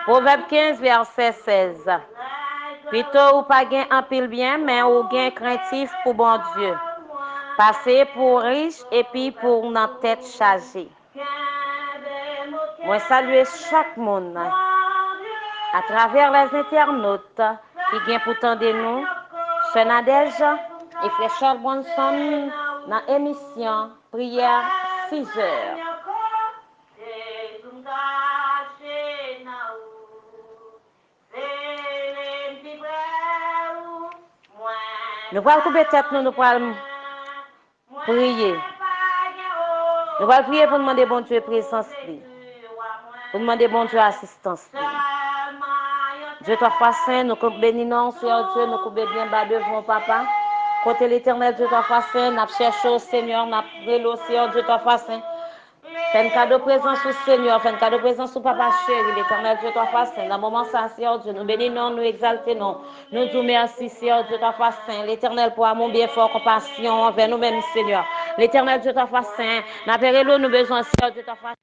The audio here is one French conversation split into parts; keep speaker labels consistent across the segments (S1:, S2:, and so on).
S1: Proverbe 15, verset 16. Plutôt ou pas gain en pile bien, mais ou gain craintif pour bon Dieu. Passer pour riche et puis pour notre tête chargée. Moi saluer chaque monde à travers les internautes qui viennent pour tendre nous. C'est Nadège et Frère Charles Bonson dans l'émission Prière 6 heures. Nous allons couper tête, nous allons prier. Nous allons prier pour demander bon Dieu présence, pour demander bon Dieu assistance. Dieu toi face saint, nous bénissons, Seigneur Dieu, nous coupons bien bas devant papa. Côté l'éternel, Dieu toi face saint, nous cherchons au Seigneur, nous prions, Seigneur Dieu toi face saint. Fais un cadeau présence au Seigneur, fais un cadeau présence au Papa chéri, l'éternel Dieu toi face saint. Dans le moment ça, Seigneur Dieu, nous bénissons, nous exaltons, nous disons merci, Seigneur Dieu toi face saint. L'éternel pour amour bien fort, compassion envers nous-mêmes, Seigneur. L'éternel Dieu toi face saint. N'appelez-le, nous besoin, Seigneur Dieu toi face saint.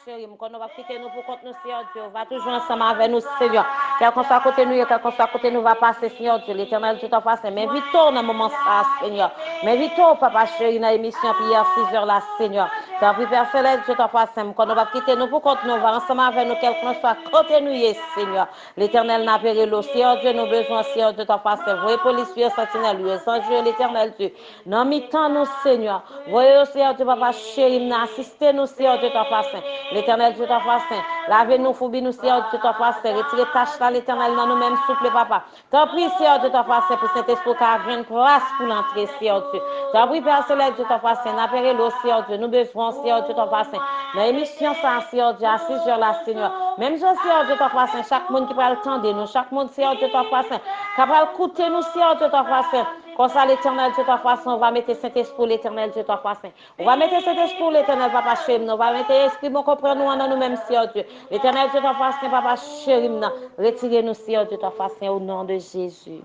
S1: Chérie, quand on va quitter nous pour compte nous, Seigneur Dieu, on va toujours ensemble avec nous, Seigneur. Quel qu'on soit à côté nous, quel qu'on soit à côté nous, va passer, Seigneur Dieu, l'éternel Dieu t'en passe. Mais vite dans le moment ça, Seigneur. Mais vite, papa chéri, dans l'émission prière 6 heures là, Seigneur. T'as pris Père Céleste, Dieu t'en passe. Quand on va quitter nous pour compte nous, on va ensemble avec nous, quel qu'on soit à côté nous, Seigneur. L'éternel n'a pas l'eau, Seigneur Dieu, nous besoin, Seigneur Dieu t'en passe. Voyez policiers, sentinelles, sans Dieu, l'éternel Dieu. Non, mi-temps nous, Seigneur. Voyez, Seigneur Dieu, papa chéri, assistez nous, Seigneur Dieu t'en passe. L'éternel Dieu t'en fasse. Lavez-nous, foubis-nous, Seigneur Dieu t'en fasse. Retirez tâche là, l'éternel, dans nous-mêmes, souple, papa. T'en prie, Seigneur Dieu t'en fasse, pour cet esprit qui a une place pour l'entrée, Seigneur Dieu. T'en prie, Père Céleste, Dieu t'en fasse. N'appelez l'eau, Seigneur Dieu. Nous besoin, Seigneur Dieu t'en fasse. Dans l'émission, ça, Seigneur Dieu, à 6 heures là, Seigneur. Même chose, Seigneur Dieu t'en fasse. Chaque monde qui peut le tendre nous, chaque monde, Seigneur Dieu t'en fasse. Capable d'écouter nous, Seigneur Dieu t'en fasse. Comme ça, l'éternel Dieu t'en fasse. On va mettre Saint-Esprit, l'éternel Dieu t'en fasse. On va mettre Saint-Esprit, l'éternel, papa chéri. On va mettre l'esprit, mon comprendre nous en nous-mêmes, Seigneur Dieu. L'éternel Dieu t'en fasse, papa chéri. Retirez-nous, Seigneur Dieu t'en fasse, au nom de Jésus.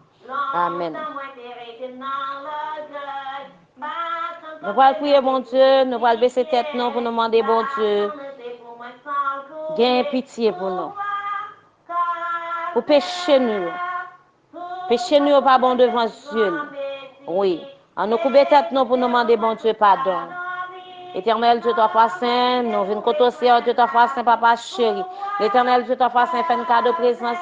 S1: Amen. Nous allons prier, bon Dieu. Nous allons baisser tête nous pour nous demander, bon Dieu. Gain pitié pour nous. Pour pécher nous. Pécher nous pas bon devant Dieu. Oui. En nous couper tête nous pour nous demander, bon Dieu, pardon. Éternel Dieu t'en fasse saint, nous venons côté Seigneur Dieu t'en fasse saint, papa chéri. L'éternel Dieu t'en fasse saint, fait un cadeau présence.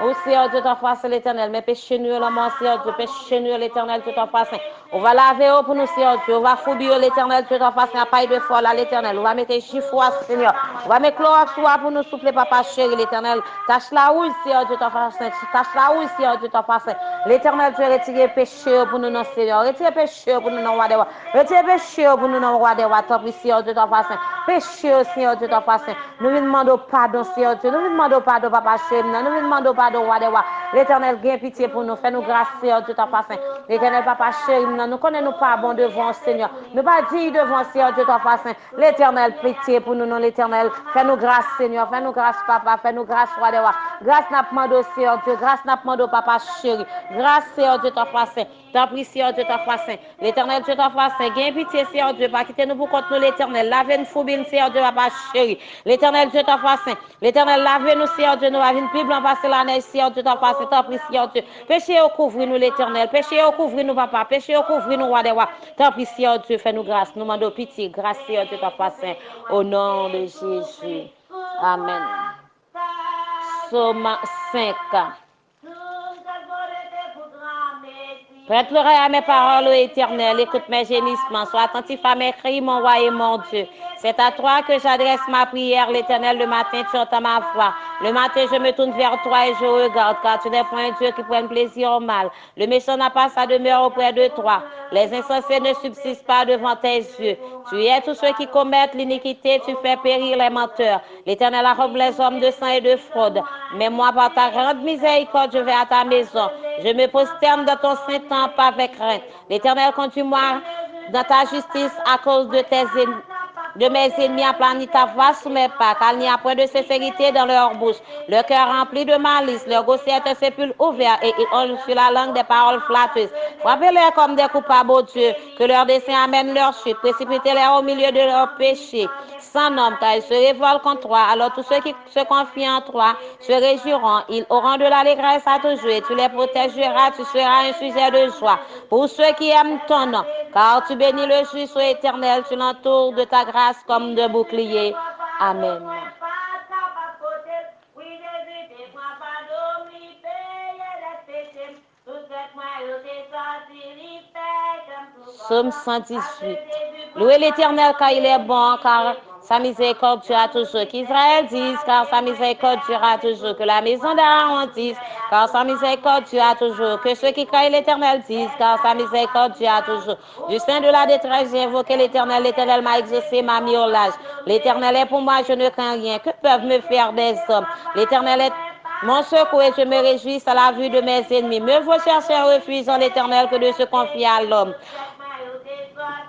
S1: Oh Seigneur Dieu t'en fasse l'éternel, mais péchez-nous la mort, Seigneur Dieu, péchez-nous l'éternel Dieu t'en fasse saint. On va laver pour nous, Seigneur Dieu, on va foubir l'éternel Dieu t'en fasse saint, paille de foi à l'éternel. On va mettre chiffre, Seigneur. On va mettre chlore pour nous souffler, papa chéri, l'éternel. Tâche la houille, Seigneur Dieu t'en fasse saint. Tâche la houille, Seigneur Dieu t'en fasse saint. L'éternel Dieu retire péché pour nous, non, Seigneur. Retire péché pour nous, non, roi des rois. Retire péché pour nous, non, roi des rois. Tant pis, Seigneur Dieu t'en fasse saint. Péché, Seigneur Dieu t'en fasse saint. Nous lui demandons pardon, Seigneur Dieu. Nous lui demandons pardon, papa chéri. Nous lui demandons pardon, roi des rois. L'éternel, gain pitié pour nous. Fais-nous grâce, Seigneur Dieu t'en fasse saint. L'éternel, papa chéri, nous connaissons pas bon devant, Seigneur. Nous pas dire devant, Seigneur Dieu t'en fasse saint. L'éternel, pitié pour nous, non, l'éternel. Fais-nous grâce, Seigneur. Fais-nous grâce, papa. Fais-nous grâce, roi des rois. Grâce n'a pas demandé, Seigneur Dieu. Grâce n'a pas demandé, papa chéri. Grâce, Seigneur Dieu t'en fasse saint. T'en prie, Seigneur Dieu t'en fasse saint. L'éternel, Dieu t'en fasse saint. Gain pitié, Seigneur Dieu. Pas quitter nous pour contre nous, l'éternel. Lavez-nous, foubine, Seigneur Dieu, papa chéri. L'éternel, Dieu t'en fasse saint. L'éternel, lavez-nous, Seigneur Dieu. Nous avons plus blanc passer la neige, Seigneur Dieu t'en fasse saint. T'en prie, Seigneur Dieu. Péché au couvrir nous, l'éternel. Péché au couvrir nous, papa. Péché au couvrir nous, roi des rois. T'en prie, Seigneur Dieu. Fais-nous grâce. Nous demandons pitié. Grâce, Seigneur Dieu t'en fasse saint. Au nom de Jésus. Amen. Psaume 5. Prête l'oreille à mes paroles, ô Éternel, écoute mes gémissements, sois attentif à mes cris, mon roi et mon Dieu. C'est à toi que j'adresse ma prière, l'Éternel, le matin, tu entends ma voix. Le matin, je me tourne vers toi et je regarde, car tu n'es point un Dieu qui prenne plaisir au mal. Le méchant n'a pas sa demeure auprès de toi. Les insensés ne subsistent pas devant tes yeux. Tu es tous ceux qui commettent l'iniquité, tu fais périr les menteurs. L'Éternel arrobe les hommes de sang et de fraude. Mais moi, par ta grande miséricorde, je vais à ta maison. Je me prosterne dans ton saint temple avec crainte. L'Éternel, conduis-moi dans ta justice à cause de tes ennemis. de mes ennemis, aplanis ta voix sous mes pas, car il n'y a point de sincérité dans leur bouche. Leur cœur rempli de malice, leur gosier est un sépulcre ouvert et ils ont sur la langue des paroles flatteuses. Frappez-les comme des coupables, ô Dieu, que leur dessein amène leur chute. Précipitez-les au milieu de leurs péchés, sans nombre, car ils se révoltent contre toi. Alors tous ceux qui se confient en toi se réjouiront. Ils auront de l'allégresse à toujours et tu les protégeras. Tu seras un sujet de joie pour ceux qui aiment ton nom. Car tu bénis le juste, ô Éternel. Tu l'entoures de ta grâce comme de bouclier. Amen. Psaume 118. Louez l'Éternel car il est bon, car sa miséricorde durera toujours. Qu'Israël dise, car sa miséricorde durera toujours. Que la maison d'Aaron dise, car sa miséricorde durera toujours. Que ceux qui craignent l'Éternel disent, car sa miséricorde durera toujours. Du sein de la détresse, j'ai invoqué l'Éternel. L'Éternel m'a exaucé, m'a mis au large. L'Éternel est pour moi, je ne crains rien. Que peuvent me faire des hommes? L'Éternel est mon secours et je me réjouis à la vue de mes ennemis. Mieux vaut chercher un refuge en l'Éternel que de se confier à l'homme.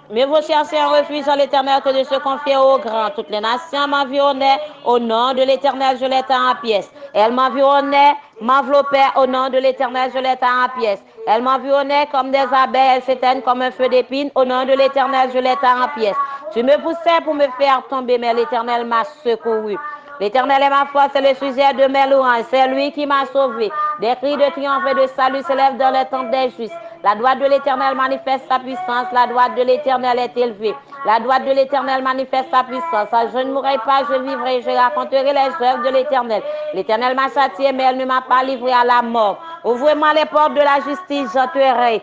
S1: Mieux vaut chercher un refuge en l'Éternel que de se confier au grand. Toutes les nations m'environnaient. Au nom de l'Éternel, je les tends en pièces. Elles m'environnaient, m'enveloppaient. Au nom de l'Éternel, je les tends en pièces. Elles m'environnaient comme des abeilles. Elles s'éteignent comme un feu d'épine. Au nom de l'Éternel, je les tends en pièces. Tu me poussais pour me faire tomber, mais l'Éternel m'a secouru. L'Éternel est ma force, c'est le sujet de mes louanges. C'est lui qui m'a sauvé. Des cris de triomphe et de salut s'élèvent dans les tentes des justes. La droite de l'Éternel manifeste sa puissance. La droite de l'Éternel est élevée. La droite de l'Éternel manifeste sa puissance. Je ne mourrai pas, je vivrai, je raconterai les œuvres de l'Éternel. L'Éternel m'a châtié, mais elle ne m'a pas livré à la mort. Ouvrez-moi les portes de la justice, j'entrerai.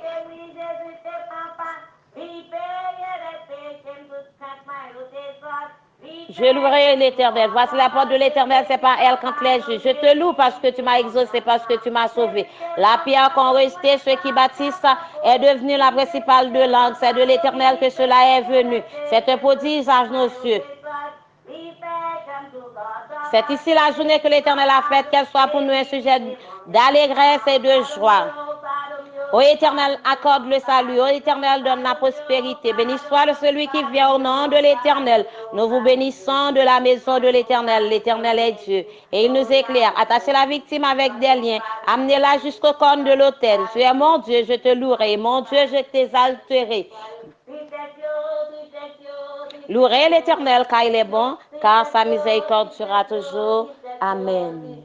S1: Je louerai l'Éternel. Voici la porte de l'Éternel, c'est pas elle quand les juges. Je te loue parce que tu m'as exaucé, parce que tu m'as sauvé. La pierre qu'ont rejeté ceux qui bâtissent est devenue la principale de langue. C'est de l'Éternel que cela est venu. C'est un prodige à nos yeux. C'est ici la journée que l'Éternel a faite, qu'elle soit pour nous un sujet d'allégresse et de joie. Ô Éternel, accorde le salut. Ô Éternel, donne la prospérité. Béni soit celui qui vient au nom de l'Éternel. Nous vous bénissons de la maison de l'Éternel. L'Éternel est Dieu. Et il nous éclaire. Attachez la victime avec des liens. Amenez-la jusqu'au corne de l'autel. Tu es mon Dieu, je te louerai. Mon Dieu, je t'exalterai. Louerez l'Éternel car il est bon, car sa miséricorde sera toujours. Amen.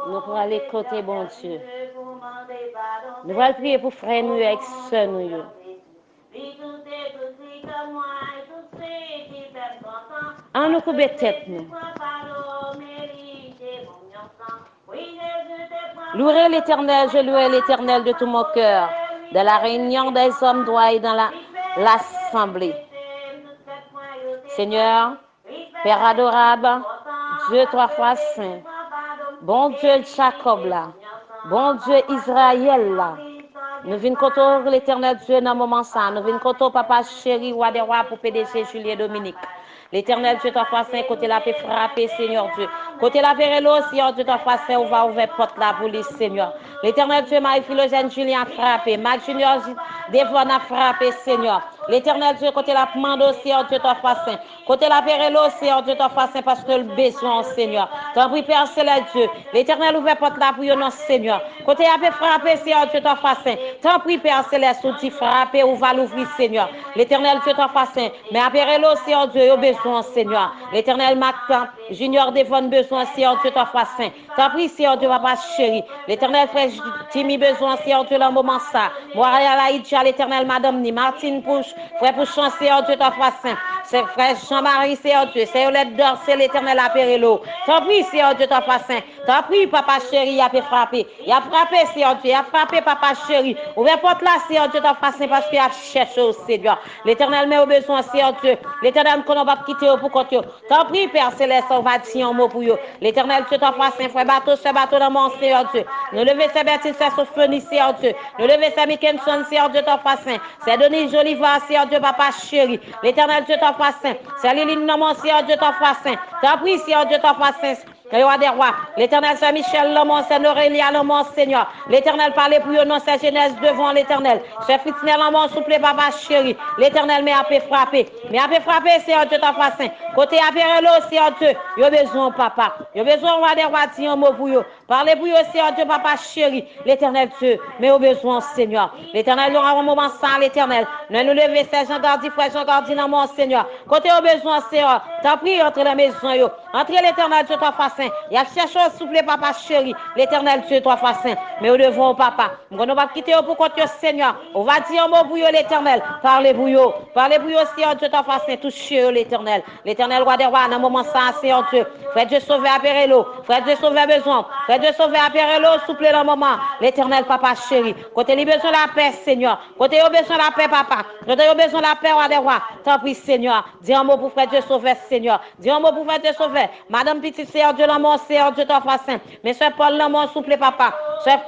S1: Nous pourrons aller côté bon Dieu. Nous allons prier pour frère nous avec sœur nous. En nous couper tête nous. Louez l'Éternel, je loue l'Éternel de tout mon cœur, dans la réunion des hommes droits et dans l'assemblée. Seigneur, Père adorable, Dieu trois fois saint, bon Dieu Jacob là, bon Dieu Israël là, nous venons contre l'Éternel Dieu dans le moment ça, nous venons contre Papa chéri, roi des rois pour PDC Julien Dominique. L'Éternel Dieu trois fois saint, côté la paix frapper, Seigneur Dieu. Côté la paix Seigneur Dieu trois fois saint, on va ouvrir porte là pour les Seigneur. L'Éternel Dieu Marie Philogène Julien frappé, Mac Junior devant a frappé, Seigneur. L'éternel Dieu, côté la demande, Seigneur Dieu, toi, Saint. Côté la périlo, Seigneur Dieu, toi, Saint, parce que le besoin, Seigneur. T'en prie, Père Céleste Dieu. L'éternel ouvre porte là pour non, Seigneur. Côté a frappé, Seigneur Dieu, toi, Saint. T'en prie, Père Céleste, ou dit frapper ou va l'ouvrir, Seigneur. L'éternel Dieu, toi, Saint. Mais à périlo, Seigneur Dieu, au besoin, Seigneur. L'éternel Mactan, Junior devant besoin, Seigneur Dieu, toi, Saint. T'en prie, Seigneur Dieu, papa chéri. L'éternel frère Jimmy besoin, Seigneur Dieu, dans le moment ça. Moi, l'éternel Madame Ni, Martine Pouche, frère Pouche, Seigneur Dieu, toi, Saint. C'est frère Jean-Marie, Seigneur Dieu. C'est Olette d'or, c'est l'éternel appelé l'eau. T'en prie, Seigneur Dieu, toi, Saint. T'en prie, papa chéri, il a fait frapper. Il a frappé, Seigneur Dieu. Il a frappé, papa chéri. Ouvrez porte là, Seigneur Dieu, toi, Saint, parce qu'il a cherché au Seigneur. L'éternel met au besoin, Seigneur Dieu. L'éternel, qu'on va quitter pour côté. T'en prie, Père Céleste, on va dire un mot pour eux. L'éternel, Dieu, toi, Saint, frère bateau, ce bateau dans mon Seigneur Dieu. Nous lever ces bêtises, c'est Sophronie, Seigneur Dieu. Nous lever ces Mickenson, Seigneur Dieu, toi, Saint. C'est Denis Joliva, Seigneur Dieu, papa chéri. L'éternel, Dieu, toi, Saint. C'est Liline, non, mon Seigneur Dieu, toi, Saint. T'en prie, Seigneur Dieu, toi, Saint. Le roi des rois, l'éternel Saint-Michel, l'homme, c'est Aurélia, l'homme, Seigneur. L'éternel parlait pour eux, non, c'est Genèse devant l'éternel. C'est Fritznel, l'homme, souple, papa chéri. L'éternel m'a fait frapper. Mais a fait frapper, Seigneur Dieu, ta Saint. Côté apérelo, Seigneur Dieu, il y a besoin, papa. Il y a besoin, roi des rois, dire un mot pour eux. Parlez pour eux, Seigneur Dieu, papa chéri. L'éternel Dieu, mais au besoin, Seigneur. L'éternel, il y aura un moment sans l'éternel. Nous nous lever, c'est Jean-Gardi, frère Jean-Gardi, dans mon Seigneur. Côté au besoin, Seigneur. T'as pris entre la maison, yo. Entre l'éternel Dieu, toi, Saint. Il y a cherché au souffle, papa chéri. L'éternel Dieu, toi, Saint. Mais nous devons, papa. Nous ne pas quitter pour contre Seigneur. On va dire un mot pour l'éternel. Parlez pour eux. Parlez pour eux, Seigneur Dieu, toi, Saint. Touchez l'éternel. L'éternel roi des rois, dans un moment ça, Seigneur Dieu. Frère Dieu sauver à Pérelo. Frère Dieu sauver à besoin. Frère Dieu sauver à Pérelo, souple dans le moment. L'éternel, papa chéri. Côté il besoin de la paix, Seigneur. Côté il besoin de la paix, papa. Côté il besoin de la paix, roi des rois. Tant pis, Seigneur. Dis un mot pour frère Dieu sauver, Seigneur. Dis un mot pour frère Dieu sauver. Madame Petit, Seigneur Dieu, l'amour, Seigneur Dieu, toi, Saint. Mais Sœur Paul, l'amour, souple, papa. Sœur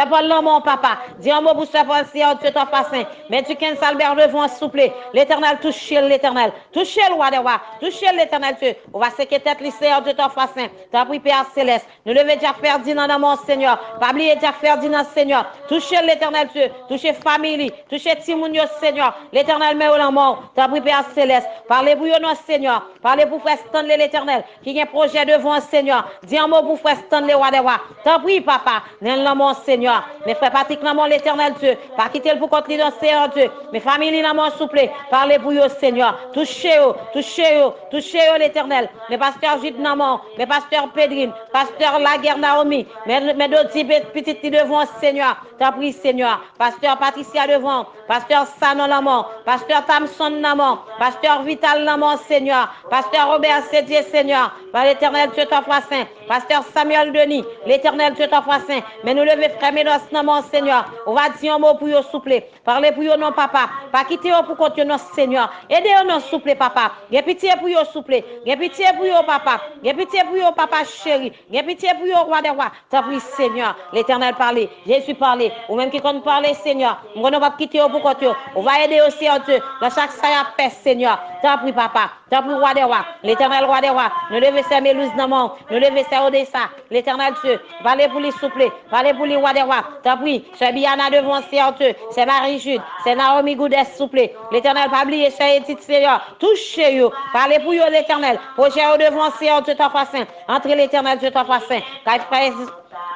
S1: Paul, l'amour, papa. Dis un mot pour Sœur Paul, Seigneur Dieu, toi, Saint. Mais tu qu'un Salbert devant, souple. L'éternel, touchez l'éternel. Touchez le roi des rois. Touchez l'éternel Dieu. On va séquer tête, Seigneur Dieu, toi, Saint. T'as pris Père Céleste. Nous lever Jacques Ferdinand dans mon Seigneur. Pas oublier Jacques Ferdinand, Seigneur. Touchez l'éternel Dieu. Touchez famille. Touchez Timounio, Seigneur. L'éternel, met au l'amour. T'as pris Père Céleste. Parlez pour nous, Seigneur. Parlez pour frère Stanley, l'éternel. Qui a un projet devant, Seigneur. Dis un mot pour frère Stanley, roi des rois. T'as pris, papa. Dans l'amour, Seigneur. Mes frères Patrick, l'amour, l'éternel Dieu. Pas quitter le pour contre dans Seigneur Dieu. Mes familles, l'amour, souple. Parlez pour eux, Seigneur. Touchez-eux. Touchez-eux. Touchez-eux, l'éternel. Mes pasteurs Gide Namon. Mes pasteurs Pédrine. Pasteur Laguerre Naomi. Mes deux petites devant, Seigneur. T'as pris, Seigneur. Pasteur Patricia devant. Pasteur Sanon l'amour. Pasteur Tamson l'amour. Pasteur Vital l'amour, Seigneur. Pasteur Robert Sédier, Seigneur. Par l'éternel Dieu, toi, Saint. Pasteur Samuel Denis. L'éternel Dieu, toi, Saint. Mais nous lever frère Médos, non, Seigneur. On va dire un mot pour eux, souple. Parlez pour eux, non, papa. Pas quitter eux pour continuer, non, Seigneur. Aidez-eux, non, souple, papa. J'ai pitié pour eux, souple. J'ai pitié pour eux, papa. J'ai pitié pour eux, papa chéri. J'ai pitié pour eux, roi des rois. T'as pris, Seigneur. L'éternel parler. Jésus parler. Ou même qui compte parler, Seigneur. On ne va pas quitter eux pour continuer. On va aider aussi, Dieu. Dans chaque salle à paix, Seigneur. T'as pris, papa. T'as pris, roi des rois. L'éternel roi des rois. Nous lever ces Mélouse dans mon. Nous lever ces Odessa. L'éternel Dieu. Parlez pour les souple. Parlez pour les rois des rois. T'as pris. C'est Biana devant, Seigneur Dieu. C'est Marie-Jude. C'est Naomi Goudet, souple. L'éternel, pas oublier, c'est Edith, Seigneur. Touchez-vous. Parlez pour eux, l'éternel. Projet au devant, Seigneur Dieu, toi, Saint. Entre l'éternel Dieu, toi, Saint.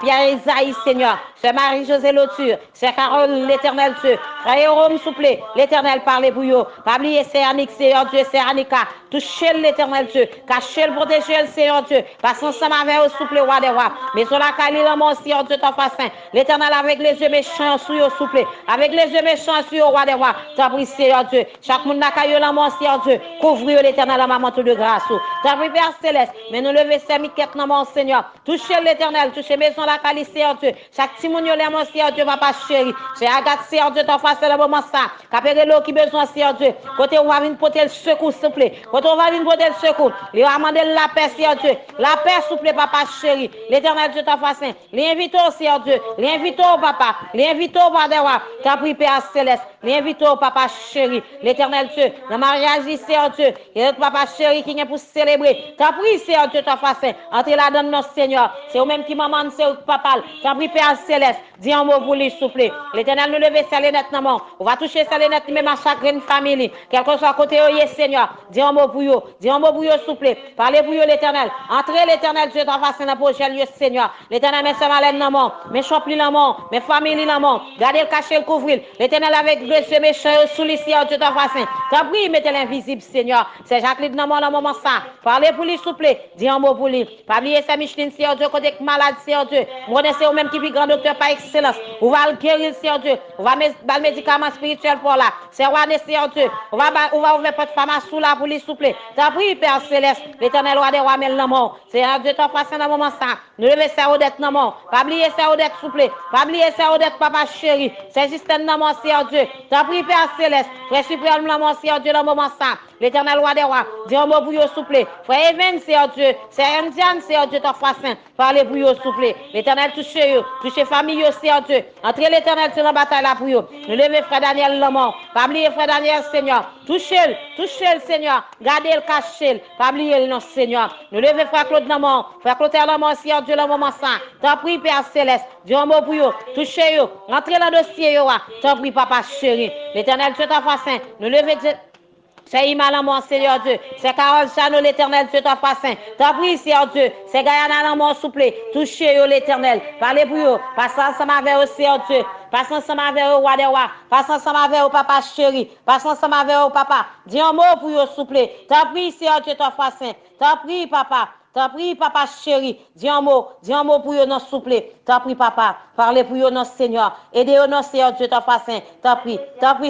S1: Pierre Isaïe, Seigneur. C'est Marie-Josée Loture. C'est Carole, l'éternel Dieu. Frère Rome, souple. L'éternel, parlez pour eux. Pas oublier, c'est Annick, Seigneur Dieu, c'est Annika. Touchez l'éternel Dieu. Cachez-le, protégez le, Seigneur Dieu. Passons ensemble avec eux, souple, roi des rois. Mais sur la caille, l'amour, Seigneur Dieu, toi, Saint. L'éternel, avec les yeux méchants, sur eux, souple. Avec les yeux méchants, sur eux, roi des rois. T'as pris, Seigneur Dieu. Chaque monde n'a caillé l'amour, Seigneur Dieu. Couvrir l'éternel, à ma manteau de grâce. T'as pris, Père Céleste. Mais nous lever ces miquettes, non, mon Seigneur. Touchez l'éternel. Touchez maison, la caille, Seigneur Dieu. Chaque timounio, l'amour, Seigneur Dieu, papa chéri. C'est Agathe, Seigneur Dieu, toi, face le moment ça. Capérelo qui besoin, Seigneur Dieu. Côté on va venir porter le secours, s'il te plaît. Côté on va venir porter le secours. Il va demander la paix, Seigneur Dieu. La paix, s'il te plaît, papa chéri. L'éternel Dieu, ta face. L'invite au Seigneur Dieu. L'invite au papa. L'invite au Père des rois. T'as pris Père Céleste. L'invite au papa chéri. L'éternel Dieu. Le mariage, Seigneur Dieu. Et notre papa chéri qui vient pour célébrer. T'as pris, Seigneur Dieu, ta face. Entrez là dans notre Seigneur. C'est vous-même qui maman, c'est au papa. T'as pris Père Céleste. Dis un mot pour lui, s'il vous plaît. L'Éternel nous lever ça les net, non. On va toucher ça les net, même à chaque famille. Quel que soit côté, Seigneur. Dis un mot pour eux. Dis un mot pour eux, s'il vous plaît. Parlez pour eux, l'Éternel. Entrez, l'Éternel, Dieu, dans la prochaine lieu, Seigneur. L'Éternel, met sa malade, non. Mes chops, non. Mes familles, non. Gardez le cacher, le couvrir. L'Éternel, avec Dieu, méchant, sous les cieux, Dieu, dans la T'as pris, mettez l'invisible, Seigneur. C'est Jacqueline, non, dans moment ça. Parlez pour lui, s'il vous plaît. Dis un mot pour lui. Pas oublier sa Micheline, Seigneur Dieu, côté malade, Seigneur Dieu. Vous connaissez au même qui est grand docteur par excellence. Vous va le guérir, Seigneur Dieu. On va mettre le médicament spirituel pour là. C'est roi des Seigneur Dieu. On va ouvrir votre pharmacie sous là pour lui, s'il vous plaît. T'as pris, Père Céleste. L'éternel roi des rois, mais le mort. Seigneur Dieu, t'as passé dans moment ça. Nous levez ça, Odette, non, mort. Pas oublier ça, Odette, s'il vous plaît. Pas oublier ça, Odette, papa chéri. C'est juste un mort, Seigneur Dieu. T'as pris, Père Céleste. Frère suprême, non, mort, Seigneur Dieu, dans moment ça. L'éternel roi des rois. Dis un mot pour vous, s'il vous plaît. Frère Even, Seigneur Dieu. C'est Indian, Seigneur Dieu, t'as fait. Parlez pour vous, s'il vous plaît. L'éternel touchez famille, Seigneur Dieu. Entrez l'éternel sur la bataille là pour vous. Nous levez frère Daniel Lamont. Pas oublier frère Daniel, Seigneur. Touchez-le, Seigneur. Gardez le caché. Pas oublier le Seigneur. Nous levez frère Claude Lamont. Frère Claude Lamont, Seigneur Dieu, le moment ça. T'as pris, Père Céleste. Dis un mot pour vous. Touchez-le. Entrez dans le dossier, t'as pris, papa chéri. L'éternel Dieu t'a fait. Nous levez c'est Iman mon Seigneur Dieu. C'est Carole Chano l'éternel Dieu t'a fait. T'as pris, Seigneur Dieu. C'est Guyana mon souple. Touchez l'éternel. Parlez pour eux. Passez ensemble avec eux, Seigneur Dieu. Passez ensemble avec eux, roi des rois. Passez ensemble avec eux, papa chéri. Passez ensemble avec eux, papa. Dis un mot pour eux, souple. T'as pris, Seigneur Dieu t'a fait. T'as pris, papa. T'as pris, papa chéri. Dis un mot pour eux, non souple. T'as pris, papa. Parlez pour eux, non Seigneur. Aidez-eux, non Seigneur Dieu t'a fait. T'as pris,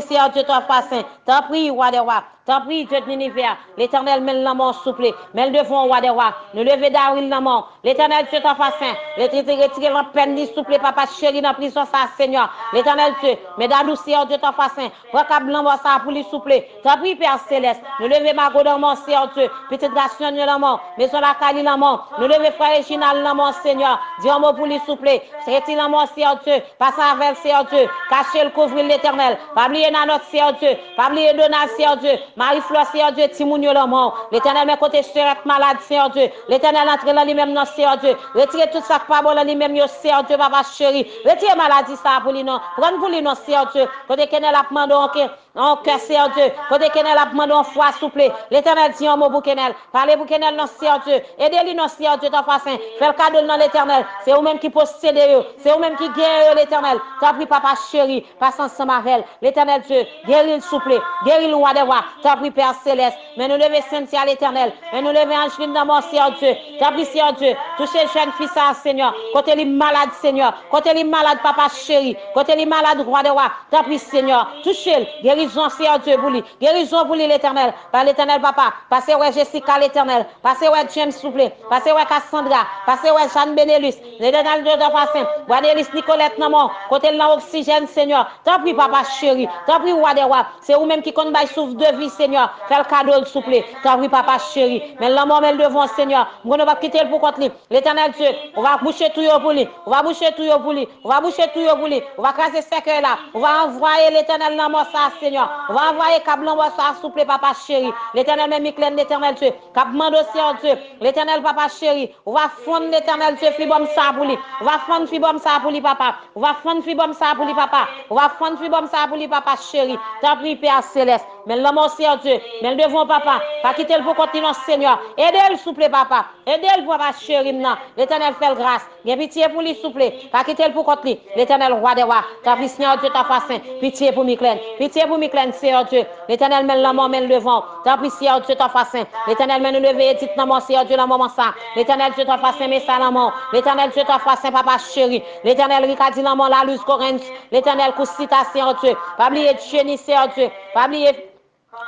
S1: Seigneur Dieu t'a fait. T'as pris, roi des rois. T'as pris, Dieu de l'univers. L'éternel mène la mort souple. Mène devant roi des rois. Nous lever d'Aril la mort. L'éternel Dieu t'a fait. L'éternel retire la peine ni souple, papa chéri, dans prison ça, Seigneur. L'éternel Dieu, mesdames, Seigneur Dieu t'a fait. Recable la mort ça pour lui souple. T'as pris, Père Céleste. Nous lever Margot dans mort, Seigneur Dieu. Petite Gaston la mort. Maison la Cali la mort. Nous lever frère Reginald la mort, Seigneur. Dis un mot pour lui souple. Retire la mort, Seigneur Dieu. Passe avec Seigneur Dieu. Cachez le couvrir l'éternel. Pas oublier notre Seigneur Dieu. Pas oublier Donald, Seigneur Dieu. Marie-Fleur, Seigneur Dieu, Timounio le mort. L'éternel, mes côtés, je malade, Seigneur Dieu. L'éternel, entre dans lui-même, non, Seigneur Dieu. Retirez tout ça, pas bon, dans lui-même, Seigneur Dieu, papa chéri. Retirez maladie, ça, pour lui, non. Prends pour lui, non, Seigneur Dieu. Côté Kenel a demandé, en cœur, Seigneur Dieu. Côté Kenel a demandé, en foi, souple. L'éternel dit un mot pour Kenel. Parlez pour Kenel, non, Seigneur Dieu. Aidez-lui, non, Seigneur Dieu, ta façon. Fais le cadeau, non, l'éternel. C'est vous-même qui possédez eux. C'est vous-même qui guérissez l'éternel. T'as pris, papa chéri. Passe ensemble avec elle. L'éternel Dieu, guéris le souple. Guéris le roi des rois. T'as pris, Père Céleste. Mais nous lever Cynthia l'éternel. Mais nous lever Angeline dans mon Seigneur Dieu. T'as pris, Seigneur Dieu. Touchez le jeune fils à Seigneur. Côté les malades, Seigneur. Côté les malades, papa chéri. Côté les malades, roi des rois. T'as pris, Seigneur. Touchez le. Guérison, Seigneur Dieu, pour lui. Guérison pour lui, l'éternel. Par l'éternel, papa. Passez, ouais, Jessica l'éternel. Passez, ouais, James, souple. Passez, ouais, Cassandra. Passez, ouais, Jeanne Benelus. L'éternel Dieu de façon. Wadelis Nicolette, non, côté l'oxygène, Seigneur. T'as pris, papa chéri. T'as pris, roi des rois. C'est vous-même qui compte, souffle de vie, Seigneur. Fais le cadeau, souple. T'as pris, papa chéri. Mais l'amour, mais le devant, Seigneur. On va quitter le pour contre lui. L'éternel Dieu, on va boucher tout pour lui. On va boucher tout pour lui. On va boucher tout pour lui. On va craser ce cœur là. On va envoyer l'éternel dans mon ça, Seigneur. On va envoyer câble dans ça, souple, papa chéri. L'éternel même Miclène, l'éternel Dieu. Cap mando, Seigneur Dieu. L'éternel, papa chéri. On va fondre l'éternel Dieu, fibom ça pour lui. On va fondre fibom ça pour lui, papa. On va fondre fibom ça pour lui, papa. On va fondre fibom ça pour lui, papa chéri. T'as pris, Père Céleste. Mais l'amour, Seigneur Dieu. Mais le devant, papa. Pas quitter le pour continuer, Seigneur. Aidez-le, souple, papa. Aidez-le, papa chéri, maintenant. L'éternel fait le grâce. Bien pitié pour lui, souple. Pas quitter le pour continuer. L'éternel roi des rois. T'as pris, Seigneur Dieu, ta face. Pitié pour Miclène. Pitié pour Miclène, Seigneur Dieu. L'éternel met l'amour, met le devant. T'as pris, Seigneur Dieu, ta face. L'éternel met nous lever et dit, non, Seigneur Dieu, dans moment ça. L'éternel Dieu, ta face, mais ça, l'amour. L'éternel Dieu, ta face, papa chéri. L'éternel Ricadi, l'amour, la luz, Corinth. L'éternel Koussita, Seigneur Dieu. Pas oublier Jenny, Seigneur Dieu. Pas oublier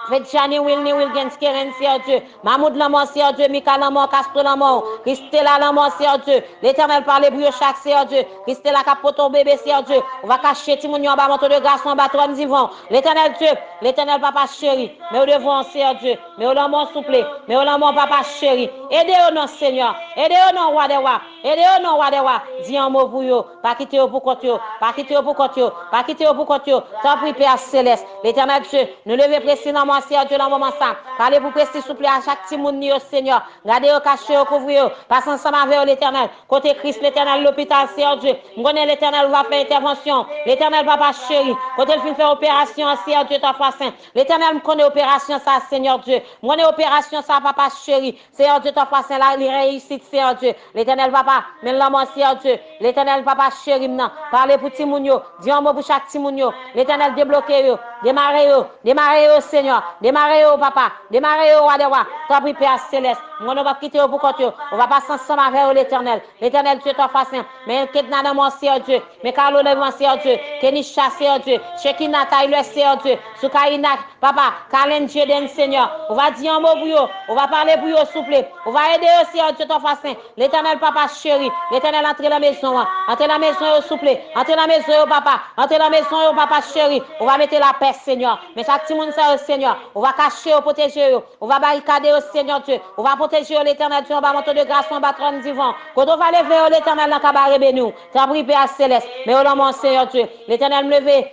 S1: Faites Jani Wilni Wilgens Keren, Seigneur Dieu. Mahmoud l'amour, Seigneur Dieu. Mika l'amour, Castro l'amour. Christella l'amour, Seigneur Dieu. L'éternel parle pour chaque, Seigneur Dieu. Christella capote ton bébé, Seigneur Dieu. On va cacher Timouni en bas, manteau de grâce, en bas, trône divin. L'éternel Dieu. L'éternel papa chéri. Mais au devant, Seigneur Dieu. Mais au l'amour souple. Mais au l'amour papa chéri. Aidez-nous, non, Seigneur. Aidez-nous, roi des rois. Aidez-nous, roi des rois. Dis un mot pour vous. Pas quitter pour côté. Pas quitter pour côté. Pas quitter pour côté. T'as pris, Père Céleste. L'éternel Dieu. Nous lever précisément maman, Seigneur Dieu, dans le moment ça. Parlez pour prester souple à chaque petit monde, Seigneur. Gardez au caché, au couvrir, passez ensemble avec l'éternel. Côté Christ, l'éternel, l'hôpital, Seigneur Dieu. Nous connaissons l'éternel, va faire intervention. L'éternel, papa chéri. Côté le film fait opération, Seigneur Dieu, ta foi saint. L'éternel, me connaît opération, ça, Seigneur Dieu. Me connaît opération, ça, papa chéri. Seigneur Dieu, ta foi saint, là, il réussit, Seigneur Dieu. L'éternel, papa, mais l'amour, Seigneur Dieu. L'éternel, papa chéri, maintenant. Parlez pour Timounio. Dis un mot pour chaque Timounio. L'éternel, débloquez, démarrez, Seigneur. Démarrez, papa. Démarrez, roi des rois. Toi, prie, Père céleste. On ne va pas quitter pour côté. On va passer ensemble avec l'éternel. L'éternel, Dieu, ta foi saint. Mais Ketna, mon Seigneur Dieu. Mais Carlo, mon Seigneur Dieu. Kenisha, Seigneur Dieu. Shekina, Taylor, Seigneur Dieu. Soukaina, papa. Kalen, Dieu, Seigneur. On va dire un mot pour eux. On va parler pour eux, souple. On va aider aussi, Dieu, ta foi saint. L'éternel, papa chéri. L'éternel, entre la maison. Entre la maison, souple. Entre la maison, papa. Entre la maison, papa chéri. On va mettre la paix, Seigneur. Mais chaque petit monde, Seigneur. On va cacher, protéger. On va barricader, Seigneur Dieu. On va protéger l'éternel Dieu. On va monter de grâce, on va trône divin. Quand on va lever l'éternel dans le cabaret bénou. Tu as pris Père céleste. Mais au nom mon Seigneur Dieu. L'éternel me lever.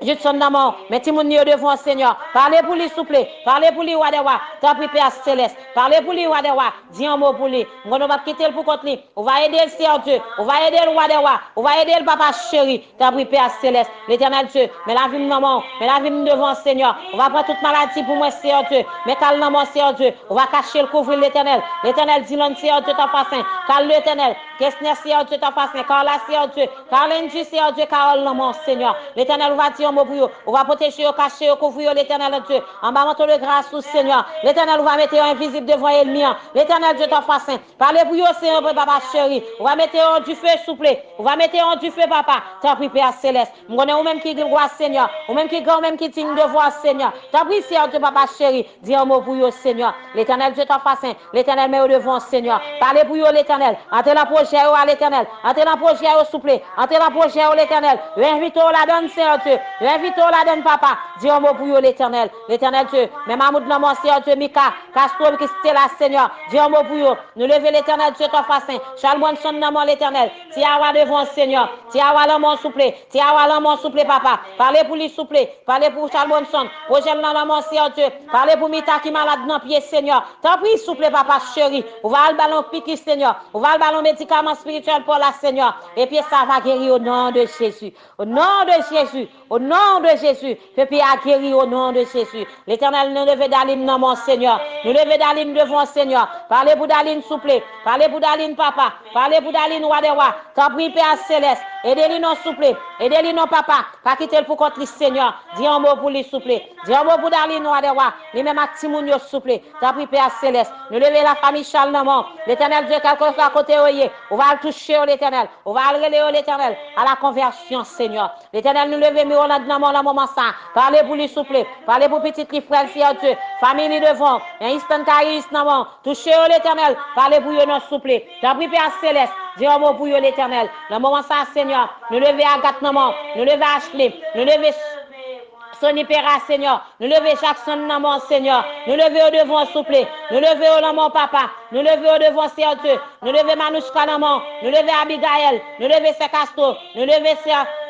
S1: Je son nom, mais Timounio devant Seigneur. Parlez pour lui, souple. Parlez pour lui, Wadewa. T'as pris Père céleste. Parlez pour lui, Wadewa. Dis un mot pour lui. On va quitter le pour contre lui. On va aider le Seigneur Dieu. On va aider le Wadewa. On va aider le papa chéri. T'as pris Père céleste. L'éternel Dieu. Mais la vie maman. Mais la vie devant Seigneur. On va prendre toute maladie pour moi, Seigneur Dieu. Mais calme mon Seigneur Dieu. On va cacher le couvrir l'éternel. L'éternel dit l'homme, Seigneur Dieu, ta face. Calme l'éternel. Qu'est-ce que Seigneur Dieu, ta face. Car la Seigneur Dieu. Car l'endu, Seigneur Dieu, car mon Seigneur. L'éternel va dire un mot pour vous. On va protéger, cacher, couvrir l'éternel Dieu. En bas, montre le grâce au Seigneur. L'éternel va mettre invisible devant l'ennemi. L'éternel Dieu, ta face. Parlez pour vous, Seigneur, papa chéri. On va mettre en du feu, souple. On va mettre en du feu, papa. T'as pris Père céleste. On connaît ou même qui voit Seigneur. Ou même qui grand, même qui digne de voir Seigneur. T'as pris, Seigneur Dieu, papa chéri. Dis un mot pour vous, Seigneur. L'éternel Dieu, ta face. L'éternel met au devant, Seigneur. Parlez pour vous, l'éternel. Entrez la projet à l'éternel. Entrez la projet au souple. Entrez la projet à l'éternel. Invite-toi la donne, Seigneur Dieu. Invite-toi la donne, papa. Dis un mot pour vous, l'éternel. L'éternel Dieu. Même Mamoud, non, Seigneur Dieu, Mika. Castro, qui c'était là, Seigneur. Dis un mot pour vous. Nous lever l'éternel Dieu, ta face. Chalmon, son nom, l'éternel. Tiawa devant, Seigneur. Tiawa, l'homme souple. Tiawa, l'homme souple, papa. Parlez pour lui, souple. Parlez pour Chalmon, son. Projet, l'homme, Seigneur Dieu. Parlez pour Mita qui malade dans pied, Seigneur. T'as pris, souple, papa chéri. On va le ballon piqué, Seigneur. On va le ballon médicament spirituel pour la, Seigneur. Et puis ça va guérir au nom de Jésus. Au nom de Jésus. Au nom de Jésus. Et puis à guérir au nom de Jésus. L'éternel nous levait d'alim dans mon Seigneur. Nous levait d'alim devant Seigneur. Parlez pour d'alim souple. Parlez pour d'alim papa. Parlez pour d'alim roi des rois. T'as pris Père céleste. Aidez-lui non souple. Aidez-lui non papa. Pas quitter le pour contre le Seigneur. Dis un mot pour lui souple. Dis un mot pour d'alim roi des rois. Les mêmes actimounios souple. T'as pris Père céleste. Nous lever la famille Charles Namon. L'éternel Dieu quelque soit à côté oyer. On va le toucher au l'éternel. On va le relayer au l'éternel. À la conversion Seigneur. L'éternel nous lever mais on a dans le moment ça. Parlez pour lui souple. Parlez pour petit frère Seigneur Dieu. Famille devant. Un instant caris Namon. Toucher au l'éternel. Parlez pour lui non souple. T'as pris Père céleste. Dis un mot pour lui l'éternel. Dans le moment ça Seigneur. Nous lever à Gat Namon. Nous lever à Ashley. Nous lever Sonny Pera, Seigneur. Nous lever Jackson dans mon Seigneur. Nous lever au devant, souple. Nous lever au nom, mon papa. Nous lever au devant, Seigneur Dieu. Nous lever Manouchka dans mon. Nous lever Abigail. Nous lever Sekasto. Nous lever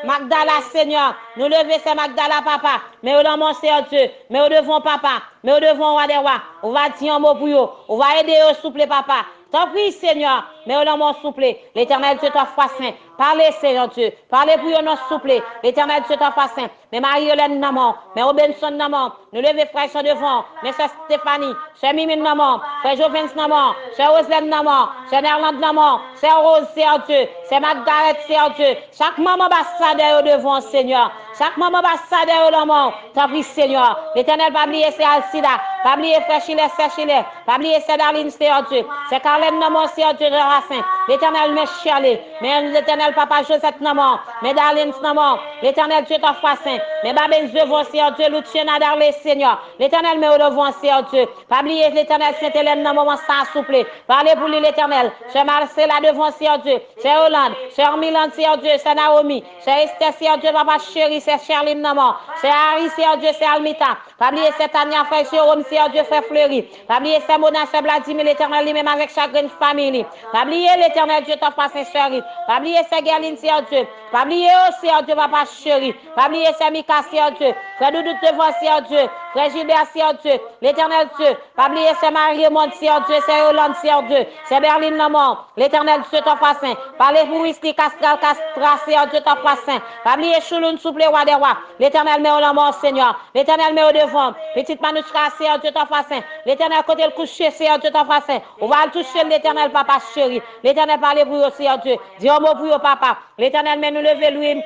S1: Magdala, Seigneur. Nous lever Magdala, papa. Mais au nom, mon Seigneur Dieu. Mais au devant, papa. Mais au devant, roi des rois. On va dire un mot pour eux. On va aider au souple, papa. T'en prie, Seigneur, mais au nom mon souple, l'éternel Dieu t'a foi saint. Parlez, Seigneur Dieu, parlez pour nous souple, l'éternel Dieu t'a foi saint. Mais Marie-Hélène Naman, mais Robinson Naman, nous levez frère sur devant, mais c'est Stéphanie, c'est Mimine Naman, c'est Jovens Naman, c'est Roselène Naman, c'est Nerland Naman, c'est Rose, Seigneur Dieu, c'est Margaret, Seigneur Dieu. Chaque maman ambassadeur au devant, Seigneur. Chaque maman ambassadeur au nom, t'as pris, Seigneur. L'éternel va oublier c'est Alcida, va oublier frère Chile, va oublier c'est Darlene, Seigneur Dieu. C'est Carlène Naman, Seigneur Dieu de Racine. L'éternel me chialé, mais l'éternel papa Joseph Naman, mais Darlene Naman, l'éternel Dieu t'a foi saint. Mais Babel devant, Seigneur Dieu, Luciana Darlé, Seigneur. L'éternel me au devant, Seigneur Dieu. Pas oublier l'éternel Sainte-Hélène dans moment sans souple. Parlez pour lui l'éternel. C'est Marcella devant, Seigneur Dieu. C'est Hollande, c'est Milan, Seigneur Dieu, c'est Naomi, c'est Esther, Seigneur Dieu, papa chéri, c'est Charline Naman, c'est Harry, Seigneur Dieu, c'est Almita. Pas oublier c'est Tania, frère Jérôme, Seigneur Dieu, frère Fleury. Pas oublier c'est Mona, c'est Vladimir, l'éternel lui-même avec chacun famille. Pas oublier l'éternel Dieu, ta face, Sœur. Pas oublier c'est Gerline, Seigneur Dieu. Pas oublier, Seigneur Dieu, papa chéri. Pas oublier, c'est Mika, Seigneur Dieu. Frère Doudou devant, Seigneur Dieu. Frère Gilbert, Seigneur Dieu. L'Éternel Dieu. Pas oublier, c'est Marie-Monde, Seigneur Dieu. C'est Yolande, Seigneur Dieu. C'est Berlin, le mort. L'Éternel Dieu, ton face. Parlez pour Whisky, Castral, Castra, Seigneur Dieu, ton face. Pas oublier, Chouloun, souple, roi des rois. L'Éternel met au mort, Seigneur. L'Éternel met au devant. Petite Manouchka, Seigneur Dieu, ton face. L'Éternel côté le coucher, Seigneur Dieu, ton face. On va le toucher, l'Éternel, papa chéri. L'Éternel parle pour vous, Seigneur Dieu. Dis un mot pour vous, papa. L'Éternel met nous lever, lui.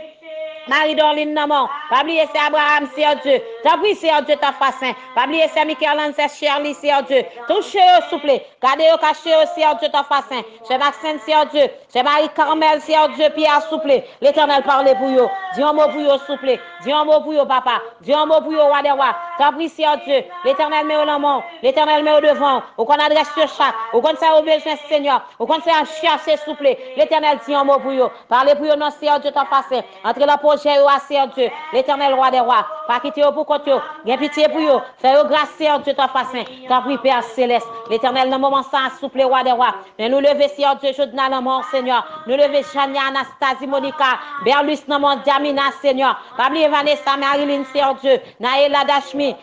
S1: Marie-Dorline, non, pas oublier c'est Abraham, Seigneur Dieu. T'as pris, Seigneur Dieu, ta face. Pas oublier c'est Michael, c'est Shirley, Seigneur Dieu. Touchez-le, s'il vous plaît. Gardez-le, cachez-le, Seigneur Dieu, ta face. C'est Maxime, Seigneur Dieu. C'est Marie-Carmel, Seigneur Dieu, Pierre, s'il vous plaît. L'Éternel parle pour vous. Dis un mot pour vous, s'il vous plaît. Dis un mot pour vous, papa. Dis un mot pour vous, roi des rois. T'as pris, Seigneur Dieu. L'Éternel met au nom. L'Éternel met au devant. Au qu'on adresse sur chaque. Au qu'on ça au besoin, Seigneur. Au qu'on ça chercher, s'il vous plaît. L'Éternel dit un mot pour vous. Parlez pour vous, non, Seigneur Dieu, ta face. Entre la projet, Seigneur Dieu, l'Éternel roi des rois, pas quitter pour côté, bien pitié pour vous, faire grâce, Seigneur Dieu, ta face, ta pris Père céleste, l'Éternel, dans le moment sans souple roi des rois, mais nous lever, Seigneur Dieu, je dans le mort, Seigneur, nous lever Chania, Anastasie, Monica, Berlus, dans mon Diamina, Seigneur, pas oublier Vanessa, Marilyn, Seigneur Dieu, Naïla Dashmi,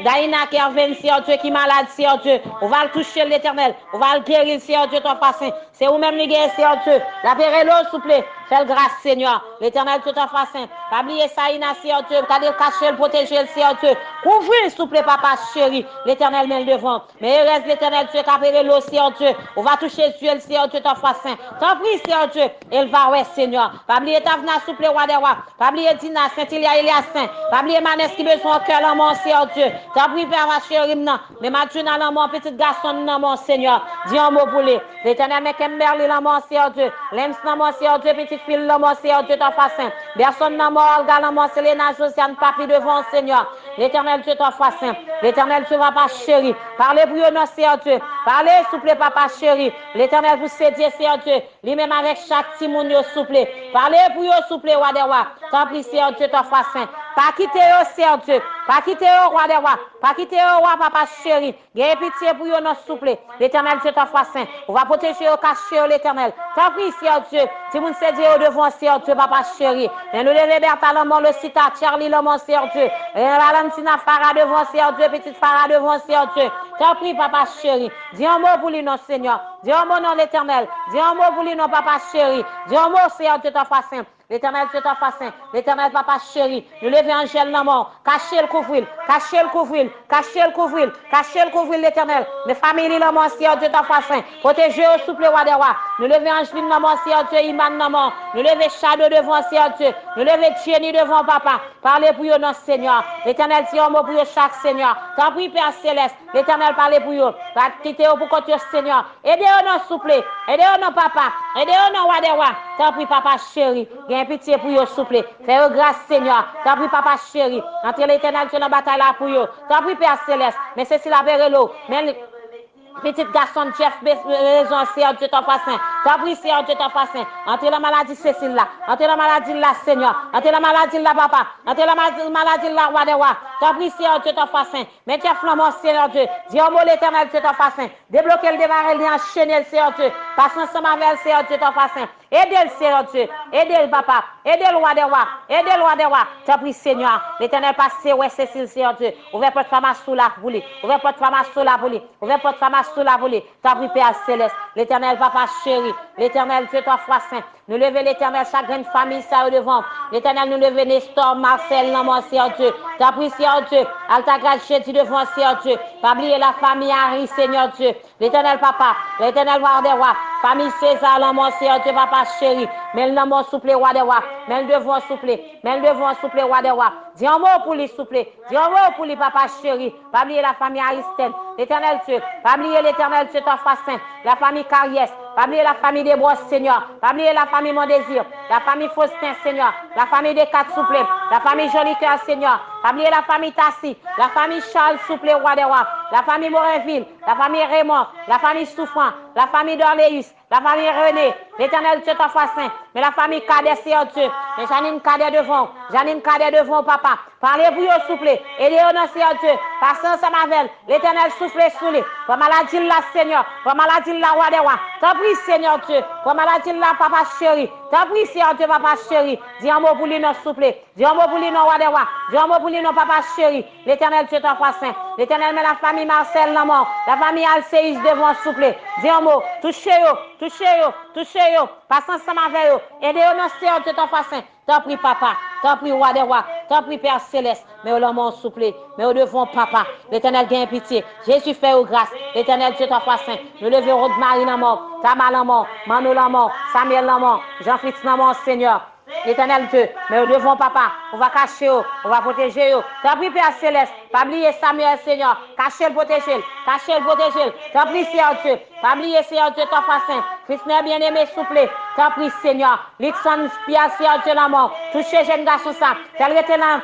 S1: Daina Kerven, Seigneur Dieu, qui malade, Seigneur Dieu, on va le toucher, l'Éternel, on va le guérir, Seigneur Dieu, ta face, c'est vous-même, les guérir, Seigneur Dieu, la péré l'eau, s'il vous plaît, fais grâce, Seigneur, l'Éternel, tout ta face, pas oublier ça, Seigneur Dieu, gardez le cacher, le protéger, le Seigneur Dieu. Couvrez, s'il vous plaît, papa chéri, l'Éternel met le devant. Mais il reste l'Éternel Dieu, capérer l'eau, Seigneur Dieu. On va toucher Dieu, le Seigneur Dieu, ton face saint. T'en prie, Seigneur Dieu, il va, ouais, Seigneur. Pas oublier Tavna, s'il vous plaît, roi des rois. Pas oublier Dina, Saint-Ilia, Elias Saint. Pas oublier Manès qui besoin au cœur, l'amour, Seigneur Dieu. T'en prie, Père, ma chérie, non. Mais ma Dieu, dans l'amour, petit garçon, non, mon Seigneur. Dis un mot pour lui. L'Éternel met Kimberly, l'amour, Seigneur Dieu. Lems, l'amour, Seigneur Dieu, petite fille, l'amour, Seigneur Dieu, ton face saint. Personne, l'amour, Olga, l'amour, Selena, Josiane, papi devant, Seigneur. L'Éternel Dieu, ton face saint. L'Éternel Dieu, papa chéri. Parlez pour nous, Seigneur Dieu. Parlez, s'il vous plaît, papa chéri. L'Éternel vous sédie, Seigneur Dieu. Lui-même avec chaque timoun, s'il vous plaît. Parlez pour nous, s'il vous plaît, roi des rois. Tant pis, Seigneur Dieu, ton face saint. Pas quitter eux, Seigneur Dieu. Pas quitter eux, roi des rois. Pas quitter eux, roi, papa chéri. Gagne pitié pour nous, s'il vous plaît. L'Éternel Dieu, ton face saint. On va protéger eux, cacher l'Éternel. Tant pis, Seigneur Dieu. Si vous sédie au devant, Seigneur Dieu, papa chéri. Et nous lever Bertha, l'homme, le cita, Charlie, l'homme, Seigneur Dieu. Et Valentina, Farah devant, Seigneur Dieu, petite Farah devant, Seigneur Dieu. T'en prie, papa chéri. Dis un mot pour lui, non, Seigneur. Dis un mot, non, l'Éternel. Dis un mot pour lui, non, papa chéri. Dis un mot, Seigneur Dieu, ton face saint. L'Éternel, Dieu, ton face saint. L'Éternel, papa chéri. Nous lever Angèle, non, mort. Cachez le couvrir. Cachez le couvrir. Cachez le couvrir. Cachez le couvrir, l'Éternel. Mes familles, non, mort, Seigneur Dieu, ton face saint. Protégez au souple, roi des rois. Nous lever Angeline, non, mort, Seigneur Dieu, Iman, non, mort. Nous lever Shadow devant, Seigneur Dieu. Nous lever Jenny devant, papa. Parlez pour nous, non, Seigneur. L'Éternel, dit un mot pour chaque Seigneur. T'en prie, Père céleste. L'Éternel, parlez pour vous. Va quitter pour côté, Seigneur. Aidez-nous, non, souple. Aidez-nous, non, papa. Aidez-nous, non, roi des rois. T'en prie, papa chéri. Gagne pitié pour vous, souple. Fais grâce, Seigneur. T'en prie, papa chéri. Entre l'Éternel, tu dans la bataille là pour vous. T'en prie, Père céleste. Mais c'est si la verre mais petit garçon Jeff raison, Seigneur Dieu, ton face. T'as pris, Seigneur Dieu, ton face. Entre la maladie Cécile là. Entre la maladie là, Seigneur. Entre la maladie là, papa. Entre la maladie là, roi des rois. T'as pris, Seigneur Dieu, ton face. Mais tu as flamant, Seigneur Dieu. Dis au mot l'éternel, Dieu, ton face. Débloquer le démarrer, enchaîner le Seigneur Dieu. Passe ensemble avec le Seigneur Dieu, ton face. Aidez le Seigneur Dieu. Aidez le papa. Aidez le roi des rois. Aidez le roi des rois. T'as pris, Seigneur. L'éternel passe, ouais, Cécile, Seigneur Dieu. Ouvre porte femme à sous la pour lui. Ouvre porte femme à sous la pour lui. Ouvre porte femme à sous la pour lui. T'as pris, Père céleste. L'éternel, papa chéri. L'éternel, Dieu, toi, foi saint. Nous lever l'éternel, chaque grande famille, ça au devant. L'éternel, nous lever Nestor, Marcel, non, Seigneur Dieu. T'as pris, Seigneur Dieu. Alta grâce, Jésus devant, Seigneur Dieu. Pas oublier la famille Harry, Seigneur Dieu. L'éternel, papa. L'éternel, roi des rois. Famille César, non, Seigneur Dieu, papa chéri. Mais le nom souple, roi des rois. Mais le devant souple. Mais le devant souple, roi des rois. Dis un mot pour lui, souple. Dis un mot pour lui, papa chéri. Pas oublier la famille Aristide. L'éternel Dieu. Pas oublier l'éternel Dieu, ton face saint. La famille Carriès. Pas oublier la famille des Brosses, Seigneur. Pas oublier la famille Mon Désir. La famille Faustin, Seigneur. La famille des Quatre Souples. La famille Joli Cœur, Seigneur. Pas oublier la famille Tassi. La famille Charles Souple, roi des rois. La famille Morinville. La famille Raymond. La famille Souffrant. La famille d'Orléus. La famille René. L'éternel Dieu, ton face saint. Mais la famille Cadet, Seigneur Dieu. Mais Janine Cadet devant. Janine Cadet devant, papa. Parlez pour vous, souple. Aidez-nous, non, Seigneur Dieu. Passez ensemble avec l'éternel souffle sous lui. Pour maladie là, Seigneur. Pour maladie là, roi des rois. T'en prie, Seigneur Dieu. Pour maladie là, papa chéri. T'as pris, Seigneur Dieu, papa chéri. Dis un mot pour lui, non, s'il vous plaît. Dis un mot pour lui, non, Wadewa. Dis un mot pour lui, non, papa chéri. L'Éternel, Dieu, t'en fasse saint. L'Éternel, met la famille Marcel, non, la famille Alcéis devant, s'il vous plaît. Dis un mot. Touchez-yo, touchez-yo, touchez-yo. Passe ensemble avec eux. Aidez-yo, non, Seigneur Dieu, t'en fasse saint. T'en prie, papa. T'en prie, roi des rois. T'en prie, Père Céleste. Mais au nom s'il vous plaît. Mais au devant, papa. L'Éternel gagne pitié. Jésus fait aux grâces. L'Éternel Dieu t'en fasse saint. Nous levons de Marie la mort. Tamal la mort. Mano la mort. Samuel la mort. Jean-Félix la mort, Seigneur. L'Éternel Dieu, mais au devant, papa, on va cacher, on va protéger. T'as pris, Père Céleste, pas oublier Samuel, Seigneur, cacher le protéger, cacher le protéger. T'as pris, Seigneur Dieu, pas oublier, Seigneur Dieu, t'en fasse saint. Christ bien-aimé, souple. T'as pris, Seigneur, Lixon, Pierre, Seigneur Dieu, la mort. Touchez, jeune garçon, ça. Tel était là.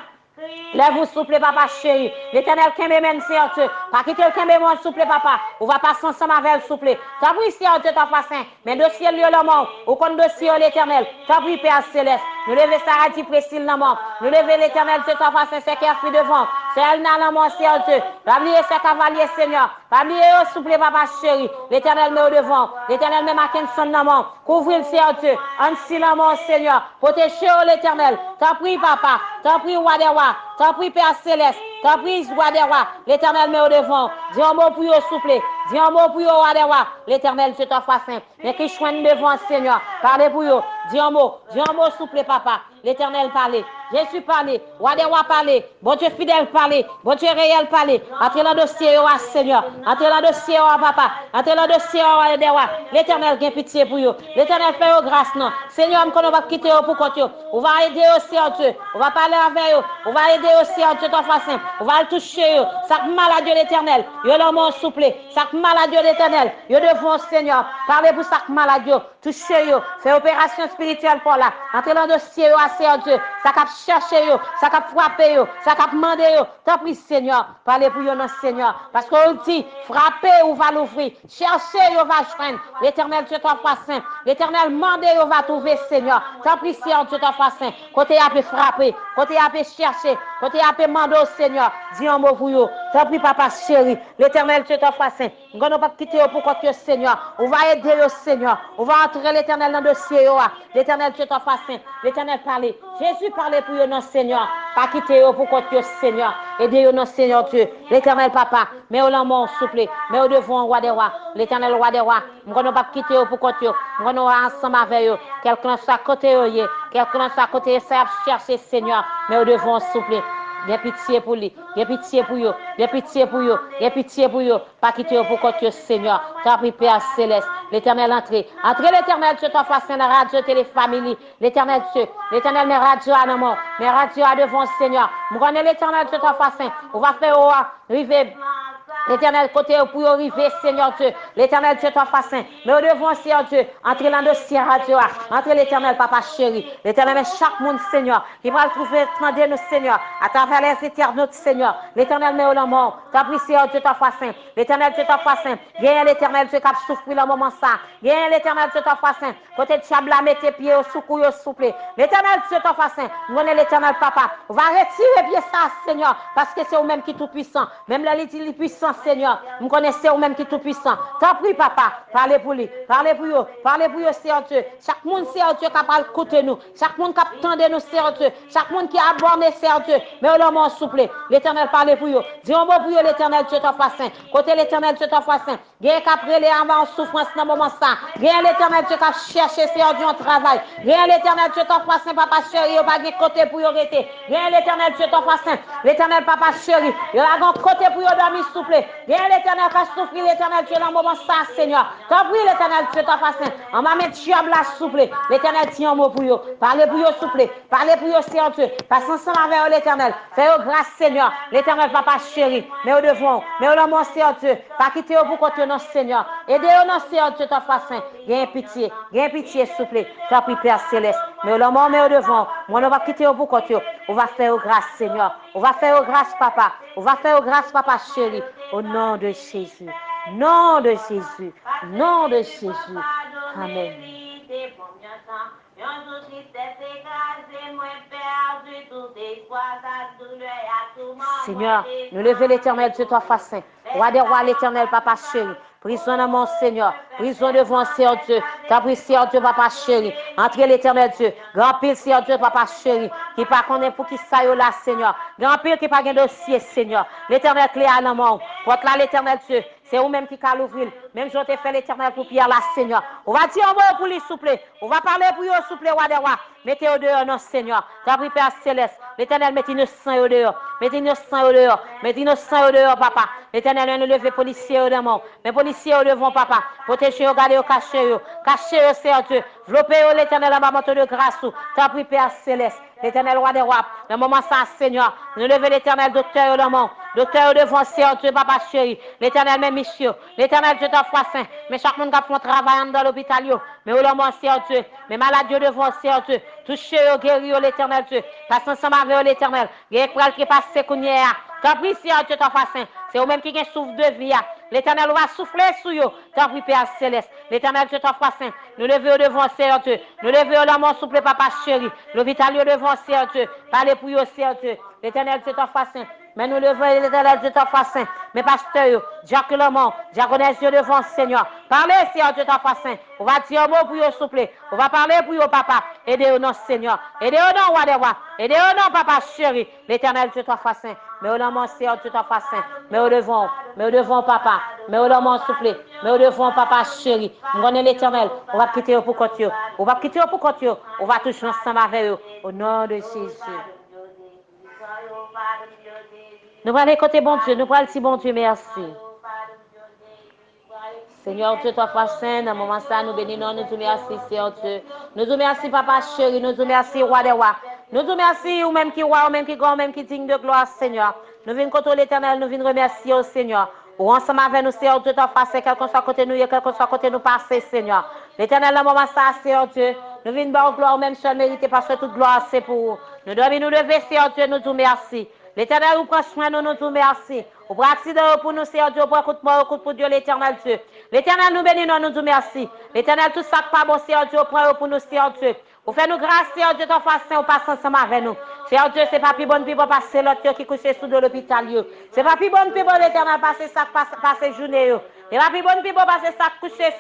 S1: Lève-vous, souple, papa chéri. L'Éternel qui m'aime, Seigneur Dieu. Pas quitter le qui m'aime, souple, papa. On va passer ensemble avec le souple. T'as pris, Seigneur Dieu, t'en fasse saint. Mais dossier, lieu, le mort. Au compte dossier, l'Éternel. T'as pris, Père Céleste. Nous levons Sarah dit Précile la mort. Nous levons l'Éternel, Dieu, t'en fasse saint, c'est qui a fui devant. C'est elle, la mort, Seigneur Dieu. Pas oublier ce cavalier, Seigneur. Pas oublier, souple, papa chéri. L'Éternel met au devant. L'Éternel met Mackinson la mort. Couvrir le Seigneur Dieu. Ainsi la mort, Seigneur. Protégez l'Éternel. T'as pris, papa. T'as pris, roi des rois. T'as pris, Père Céleste. T'as pris, roi des rois. L'Éternel met au devant. Dis un mot pour eux, souple. Dis un mot pour eux, roi des rois. L'Éternel, Dieu t'en fasse saint. Mais qui choigne devant, Seigneur. Parlez pour eux. Dis un mot, souple, papa. L'Éternel parlait. Jésus parlait. Roi des rois parlait. Bon Dieu fidèle parlait. Bon Dieu réel parlait. Entrez dans le dossier, Seigneur. Entrez dans le dossier, papa. Entrez dans le dossier, roi des rois. L'Éternel gagne pitié pour eux. L'Éternel fait aux grâces, non. Seigneur, on va quitter pour côté. On va aider aussi en Dieu. On va parler avec eux. On va aider aussi en Dieu, ton façon. On va le toucher. Chaque malade de l'Éternel. Yo l'homme souple. Chaque malade de l'Éternel. Yo devant, Seigneur. Parlez pour chaque malade. Touchez. Fait opération spirituelle pour là. Entrez dans le dossier, Seigneur Dieu. Ça cap chercher, ça cap frapper, ça cap demander. Tant pis, Seigneur. Parlez pour nous, Seigneur. Parce qu'on dit, frappez ou va l'ouvrir. Cherchez, ou va joindre. L'Éternel, Dieu t'en fasse saint. L'Éternel, mandez, ou va trouver, Seigneur. Tant pis, Seigneur, Dieu t'en fasse saint. Côté à peut frapper, côté à peut chercher, côté à peut demander au Seigneur. Dis un mot pour vous. Tant pis, papa chéri. L'Éternel, Dieu t'en fasse saint. Nous ne pas quitter pour que Seigneur. On va aider le Seigneur. On va entrer l'Éternel dans le dossier. L'Éternel, Dieu t'en fasse saint. L'Éternel parlait. Jésus parlait pour nous, Seigneur. Pas quitter pour que Seigneur. Aidez nous, Seigneur Dieu. L'Éternel, papa. Mais au nom souple. Mais au devant, roi des rois. L'Éternel, roi des rois. Nous ne pas quitter pour que nous nous ensemble avec eux. Quelqu'un soit à côté, quelqu'un soit à côté, ça chercher, Seigneur. Mais au devant, souple. Bien pitié pour lui, bien pitié pour eux, bien pitié pour eux, bien pitié pour eux. Pas quitter pour que Seigneur. T'as pris Père Céleste, l'Éternel entrez. Entrez l'Éternel, Dieu t'en fasse la radio, téléfamille. L'Éternel Dieu, l'Éternel mes radios à l'amour, mes radios à devant Seigneur. Nous connaissons l'Éternel, Dieu t'en fasse. On va faire arriver. L'Éternel côté pour arriver, Seigneur Dieu. L'Éternel Dieu t'en fasse. Mais au devant, Seigneur Dieu, entrez dans le dossier radio. Entrez l'Éternel, papa chéri. L'Éternel, met chaque monde, Seigneur, qui va le trouver, demander nous, Seigneur, à travers les éternels, Seigneur. L'Éternel, met au nom. T'as pris, Seigneur Dieu t'en fasse. L'Éternel Dieu t'en fasse. Viens l'Éternel Dieu qui a souffert le moment ça. Viens l'Éternel Dieu t'en fasse. Côté de Chabla, mettez pieds au secours, au souple. L'Éternel Dieu t'en fasse. Nous connaissons l'Éternel, papa. On va retirer pied ça, Seigneur, parce que c'est vous-même qui est tout puissant. Même là, il est puissant, Seigneur. Vous connaissez vous-même qui est tout puissant. T'en prie, papa. Parlez pour lui. Parlez pour eux. Parlez pour eux, Seigneur Dieu. Chaque monde, Seigneur Dieu, qui parle côté nous. Chaque monde qui attend nous, Seigneur Dieu. Chaque monde qui a abordé, Seigneur Dieu. Mais au nom souple. L'Éternel, parlez pour eux. Dis un mot pour eux, l'Éternel Dieu t'en fasse. Côté l'Éternel Dieu t'en fasse. Rien qu'après les en souffrance dans le moment ça. Rien l'Éternel Dieu qui cherché, Seigneur Dieu, en travail. Rien l'Éternel Dieu t'en fasse, papa chéri. Il n'y a pas de côté pour y arrêter. Rien l'Éternel Dieu t'en fasse. L'Éternel, papa chéri. Il y a un côté pour y dormir, souple. Rien l'Éternel qui souffre, l'Éternel Dieu dans le moment ça, Seigneur. T'en prie, l'Éternel Dieu t'en fasse. On va mettre diable là, souple. L'Éternel dit un mot pour eux. Parlez pour eux, souple. Parlez pour eux, Seigneur Dieu. Passez ensemble avec l'Éternel. Faites grâce, Seigneur. L'Éternel, papa chéri. Mais au devant, mais au nom, Seigneur Dieu. Pas quitter au bout côté non, Seigneur. Aidez-nous, non, Seigneur Dieu t'en fasse. Gain pitié, souple. T'en prie, Père Céleste. Mais au nom, mais au devant. Moi, on va quitter au bout côté. On va faire grâce, Seigneur. On va faire grâce, papa. On va faire grâce, papa chéri. Au nom de Jésus. Nom de Jésus. Nom de Jésus. Amen. Seigneur, nous levons l'Éternel, Dieu t'en fasse. Roi des rois, l'Éternel, papa chéri. Prison dans mon Seigneur. Prison devant Seigneur Dieu. T'as pris Seigneur Dieu, papa chéri. Entre l'Éternel Dieu. Grand pile Seigneur Dieu, papa chéri. Qui pas connaît pour qui ça yo là, Seigneur. Grand pile qui pas gain dossier, Seigneur. L'Éternel clé à la mort. Porte là l'Éternel Dieu. C'est vous-même qui a l'ouvrir. Même je t'ai fait l'Éternel pour Pierre là, Seigneur. On va dire un mot pour lui souple. On va parler pour lui souple, roi des rois. Mettez au dehors, non, Seigneur. T'as pris Père Céleste. L'Éternel met innocent au dehors. Met innocent au dehors. Met innocent au dehors, papa. L'Éternel nous lever policiers au devant. Mais policiers au devant, papa. Protégez, regardez, cachez, cachez, Seigneur Dieu. Vlopez, l'Éternel, en bas de grâce. T'as pris Père Céleste. L'Éternel, roi des rois. Le moment ça, Seigneur. Nous lever l'Éternel, docteur au devant. Docteur au devant, Seigneur Dieu, papa chéri. L'Éternel, même monsieur. L'Éternel, Dieu t'offre saint. Mais chaque monde qui a fait un travail dans l'hôpital. Mais au devant, Seigneur Dieu. Mais malade au devant, Seigneur Dieu. Touchez, guéri, l'Éternel Dieu. Passe ensemble avec l'Éternel. Il y a qui passe Kounia. T'as pris, Seigneur Dieu, t'offre saint. C'est vous-même qui souffle de vie. L'Éternel va souffler sur vous. T'as pris, Père Céleste. L'Éternel, Dieu t'offre saint. Nous levons devant, Seigneur Dieu. Nous levons la mort souple, papa chéri. L'hôpital devant, Seigneur Dieu. Parlez pour vous, Seigneur Dieu. L'Éternel, Dieu t'offre saint. Mais nous levons l'Éternel, Dieu t'offre saint. Mes pasteurs, Jacques Lemont, diaconesse Dieu devant, Seigneur. Parlez, Seigneur Dieu t'offre saint. On va dire un mot pour vous, souple. On va parler pour vous, papa. Aidez-nous, non, Seigneur. Aidez-nous, non, roi des rois. Aidez-nous, non, papa chéri. L'Éternel, Dieu t'offre saint. Mais au nom, Seigneur, Dieu t'offre saint. Mais au devant, papa. Mais au nom, souple. Mais au devant, papa chéri. Nous connaissons l'Éternel. On va quitter pour côté. On va quitter pour côté. On va toucher ensemble avec eux. Au nom de Jésus. Nous allons écouter bon Dieu, nous allons dire bon Dieu, merci. Seigneur Dieu, toi, saint, dans le moment ça, nous bénissons, nous te merci, Seigneur Dieu. Nous te merci, papa chéri, nous te merci, roi des rois. Nous te merci, ou même qui roi, ou même qui grand, ou même qui digne de gloire, Seigneur. Nous venons contre l'Éternel, nous venons remercier au Seigneur. Ou ensemble avec nous, Seigneur Dieu, toi, saint, quel que soit côté nous, quel que soit côté nous passer, Seigneur. L'Éternel, dans le moment ça, Seigneur Dieu, nous venons par gloire, même seul mérité, parce que toute gloire, c'est pour vous. Nous devons nous lever, Seigneur Dieu, nous te merci. L'Éternel, vous prend soin de nous, nous merci. Vous prenez accident pour nous, Seigneur Dieu, pour coup de mort, coup pour Dieu, l'Éternel Dieu. L'Éternel, nous bénissons, nous merci. L'Éternel, tout ça pas bon, Seigneur Dieu, prend pour nous, Seigneur Dieu. Vous faites nous grâce, Seigneur Dieu, ton face, on passe ensemble avec nous. Seigneur Dieu, c'est pas plus bon pour passer l'autre qui couche sous de l'hôpital. C'est pas plus bon pour l'Éternel passer ça, passer journée. C'est pas plus bon pour passer ça, coucher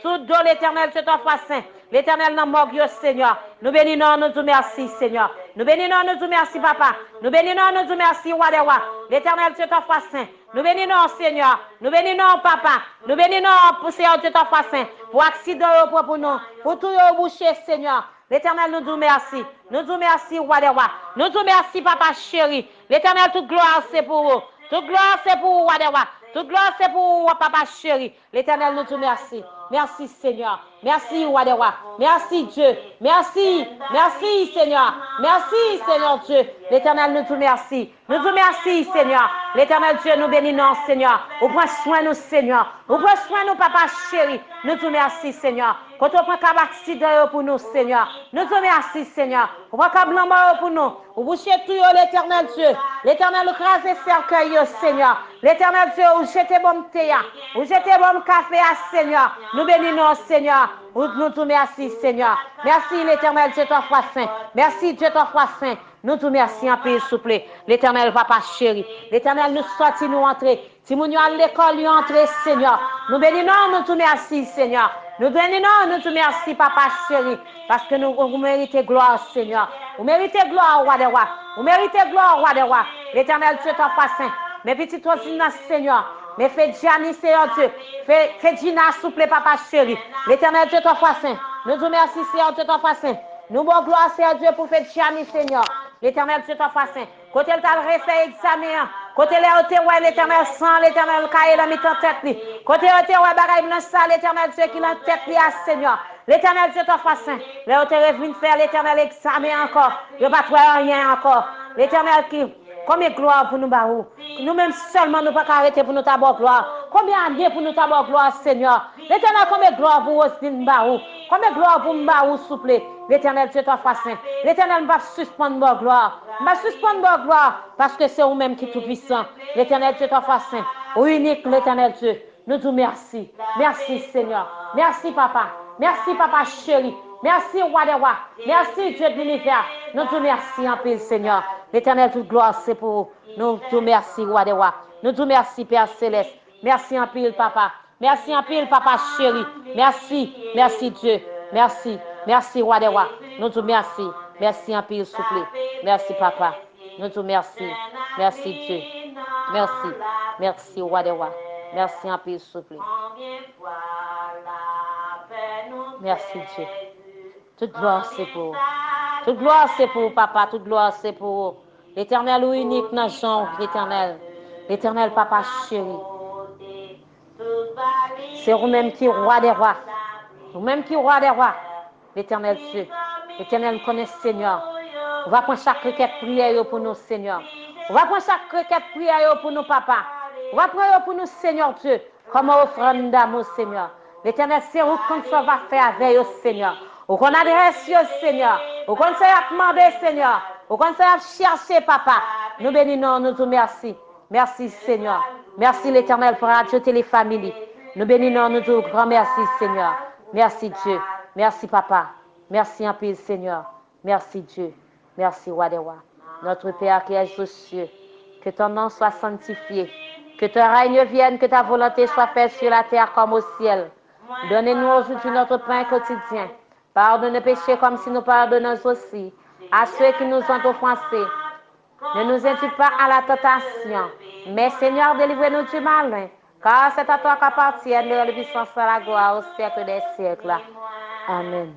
S1: sous de l'Éternel, c'est ton face. L'Éternel, nous morgue, Seigneur. Nous bénissons, nous merci, Seigneur. Nous bénissons, nous merci, papa. Nous bénissons, nous merci, roi des rois. L'Éternel, c'est ton face. Nous bénissons, Seigneur. Nous bénissons, papa. Nous bénissons pour Seigneur, c'est ton face. Pour accident, pour nous. Pour tout boucher, Seigneur. L'Éternel, nous merci. Nous merci, roi des rois. Nous merci, papa chéri. L'Éternel, toute gloire, c'est pour vous. Toute gloire, c'est pour vous, roi des rois. Toute gloire, c'est pour vous, papa chéri. L'Éternel, nous merci. Merci, Seigneur. Merci, roi des rois. Merci, Dieu. Merci. Merci, Seigneur. Merci, Seigneur Dieu. L'Éternel, nous merci. Nous te merci, Seigneur. L'Éternel Dieu, nous bénissons, Seigneur. Vous prenez soin de nous, Seigneur. Vous prenez soin de nous, papa chéri. Nous te merci, Seigneur. Quand on prend un accident pour nous, Seigneur. Nous te merci, Seigneur. Vous prenez un blanc pour nous. Vous bouchez tout, l'Éternel Dieu. L'Éternel, crase le cercueil, Seigneur. L'Éternel Dieu, vous jetez bon thé. Vous jetez bon café, Seigneur. Nous bénissons, Seigneur. Nous te merci, Seigneur. Merci, l'Éternel Dieu, ton foi saint. Merci, Dieu, ton foi saint. Nous te merci en paix, s'il vous plaît. L'Éternel, papa chéri. L'Éternel nous sortit, nous entrer. Si nous à l'école, nous entrer, Seigneur. Nous bénissons, nous te merci, Seigneur. Nous bénissons, nous te merci, papa chéri. Parce que vous méritez gloire, Seigneur. Vous méritez gloire, roi des rois. Vous méritez gloire, roi des rois. L'Éternel, Dieu, ton foi saint. Mes petites rosines, Seigneur. Mais fais Gianni, Seigneur Dieu. Fais Gina, s'il vous plaît, papa chéri. L'Éternel, Dieu, ton foi saint. Nous te merci, Seigneur, Dieu, ton foi saint. Nous bon gloire, Seigneur Dieu, pour faire Gianni, Seigneur. L'Éternel, Dieu, ton foi saint. Côté le tas refait examen. Côté le ouais, l'Éternel sans l'Éternel caille la mit en tête. Côté le ouais, bagaille dans ça, l'Éternel Dieu qui l'a tête Seigneur. L'Éternel Dieu, ton foi saint. Le hôtel venu faire l'Éternel examen encore. Il pas trouvé rien encore. L'Éternel qui combien de gloire pour nous, Barou. Nous-mêmes seulement, nous ne pouvons pas arrêter pour nous tabac gloire. Combien d'années pour nous tabac gloire, Seigneur. L'Éternel, combien de gloire pour Roselyne Barou. Combien de gloire pour Barou, s'il vous plaît. L'Éternel, Dieu, toi, saint. L'Éternel va suspendre ma gloire. Va suspendre ma gloire. Parce que c'est vous-même qui est tout puissant. L'Éternel, Dieu, toi, saint. Au unique, l'Éternel, Dieu. Nous te merci. Merci, Seigneur. Merci, papa. Merci, papa chéri. Merci, roi des rois. Merci, Dieu de l'univers. Nous te merci en paix, Seigneur. L'Éternel, toute gloire, c'est pour vous. Nous te merci, roi des rois. Nous te merci, Père Céleste. Merci en pile, papa. Merci en pile, papa chéri. Merci, merci Dieu. Merci, merci roi des rois. Nous te merci. Merci en pile, s'il vous plaît. Merci papa. Nous te merci. Merci Dieu. Merci, merci roi des rois. Merci en pile, s'il vous plaît. Merci Dieu. Toute gloire c'est pour vous. Toute gloire c'est pour vous, papa. Toute gloire c'est pour vous. L'éternel ou unique dans Jean, l'éternel. L'éternel papa chéri. C'est vous-même qui roi des rois. Vous-même qui roi des rois. L'éternel Dieu. L'éternel connaît Seigneur. On va prendre chaque requête prière pour nous, Seigneur. On va prendre chaque requête prière pour nous, papa. On va prendre pour nous, Seigneur Dieu, comme offrande d'amour, Seigneur. L'éternel, c'est où qu'on se va faire avec vous, Seigneur. Où qu'on adresse, Seigneur. Où qu'on se demander, Seigneur. Où qu'on se chercher, papa. Nous bénissons, nous te merci. Merci, Seigneur. Merci, l'Éternel, pour Radio Téléfamille. Nous bénissons, nous te grand merci, Seigneur. Merci, Dieu. Merci, papa. Merci un peu, Seigneur. Merci, Dieu. Merci, roi des rois. Notre Père qui es aux cieux, que ton nom soit sanctifié, que ton règne vienne, que ta volonté soit faite sur la terre comme au ciel. Donnez-nous aujourd'hui notre pain quotidien. Pardonne nos péchés comme si nous pardonnons aussi à ceux qui nous ont offensés. Ne nous induis pas à la tentation, mais Seigneur, délivre-nous du malin, car c'est à toi qu'appartiennent la puissance et la gloire au siècle des siècles. Amen.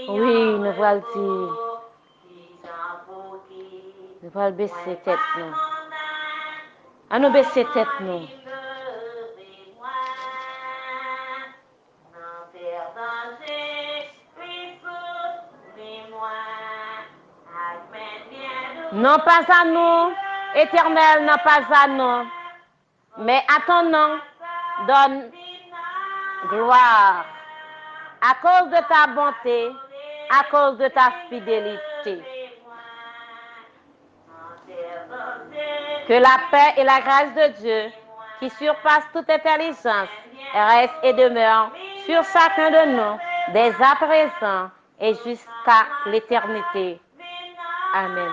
S1: Oui, nous voilà dire. Nous allons baisser tête nous. À nous baisser tête nous. Non pas à nous, Éternel, non pas à nous, mais à ton nom, donne gloire. À cause de ta bonté, à cause de ta fidélité. Que la paix et la grâce de Dieu, qui surpasse toute intelligence, reste et demeure sur chacun de nous, dès à présent et jusqu'à l'éternité. Amen.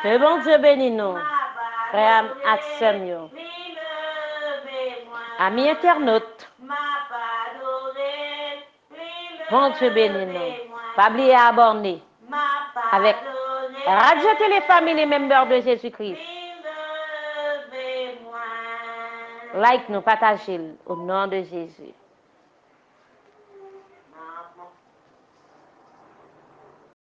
S1: Que bon Dieu bénisse nous, frères et amis internautes. Bon Dieu bénisse nous. Pas oublier à abonner avec Radio Téléfamille, membres de Jésus-Christ. Like nous, partagez au nom de Jésus.